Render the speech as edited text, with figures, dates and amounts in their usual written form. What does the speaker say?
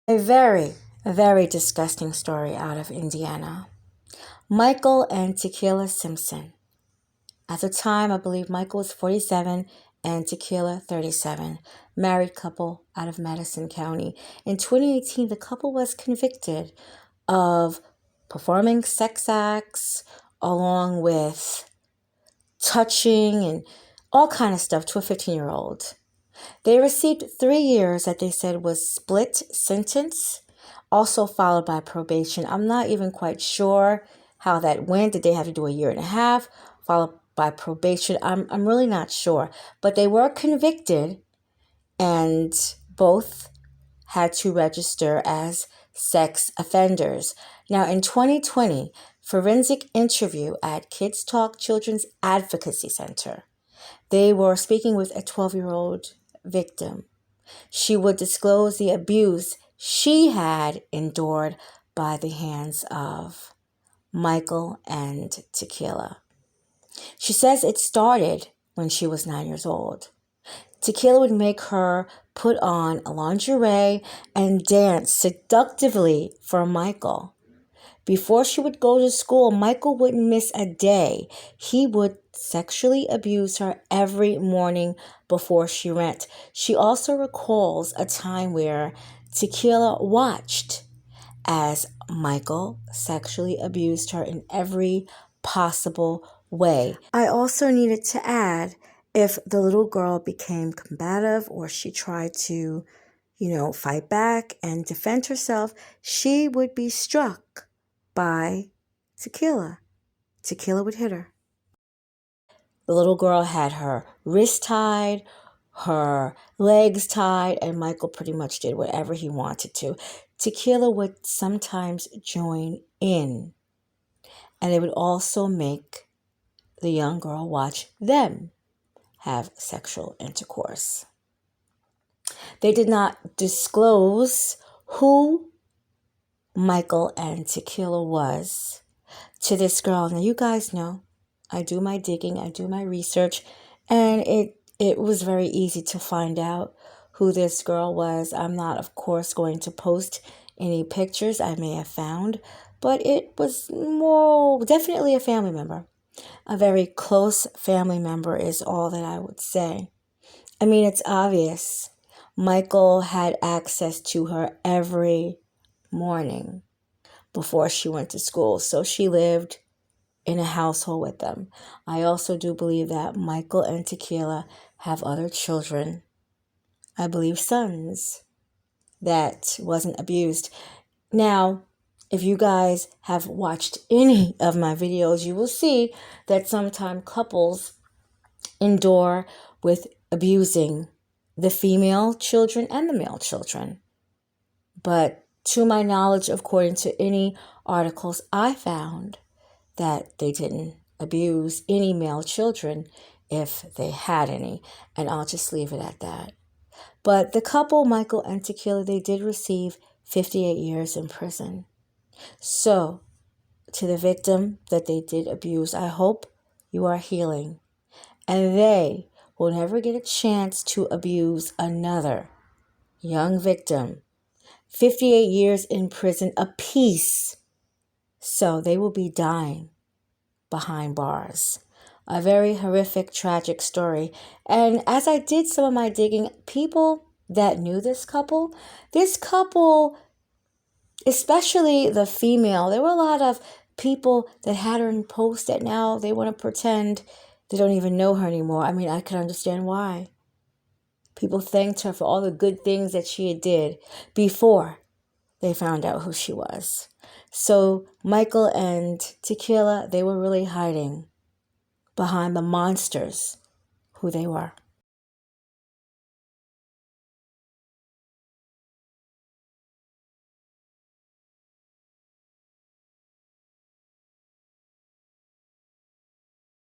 A very disgusting story out of Indiana. Michael and Tequila Simpson. At the time, I believe Michael was 47 and Tequila 37. Married couple out of Madison County. In 2018, the couple was convicted of performing sex acts along with touching and all kind of stuff to a 15-year-old. They received 3 years that they said was split sentence, also followed by probation. I'm not even quite sure how that went. Did they have to do a year and a half, followed by probation? I'm really not sure. But they were convicted, and both had to register as sex offenders. Now, in 2020, forensic interview at Kids Talk Children's Advocacy Center, they were speaking with a 12-year-old victim. She would disclose the abuse she had endured by the hands of Michael and Tequila. She says it started when she was 9 years old. Tequila would make her put on a lingerie and dance seductively for Michael. Before she would go to school, Michael wouldn't miss a day. He would sexually abuse her every morning before she went. She also recalls a time where Tequila watched as Michael sexually abused her in every possible way. I also needed to add, if the little girl became combative or she tried to, fight back and defend herself, she would be struck by Tequila. Tequila would hit her. The little girl had her wrist tied, her legs tied, and Michael pretty much did whatever he wanted to. Tequila would sometimes join in, and they would also make the young girl watch them have sexual intercourse. They did not disclose who Michael and Tequila was to this girl. Now, you guys know I do my digging, I do my research, and it was very easy to find out who this girl was. I'm not, of course, going to post any pictures I may have found, but it was definitely a family member. A very close family member is all that I would say. I mean, it's obvious. Michael had access to her every morning before she went to school, so she lived in a household with them. I also do believe that Michael and Tequila have other children, I believe sons, that wasn't abused. Now, if you guys have watched any of my videos, you will see that sometimes couples endure with abusing the female children and the male children. But to my knowledge, according to any articles I found, that they didn't abuse any male children if they had any. And I'll just leave it at that. But the couple, Michael and Tequila, they did receive 58 years in prison. So, to the victim that they did abuse, I hope you are healing. And they will never get a chance to abuse another young victim. 58 years in prison apiece. So they will be dying behind bars. A very horrific, tragic story. And as I did some of my digging, people that knew this couple, especially the female, there were a lot of people that had her in post that now they want to pretend they don't even know her anymore. I mean, I can understand why. People thanked her for all the good things that she did before they found out who she was. So Michael and Tequila, they were really hiding behind the monsters who they were.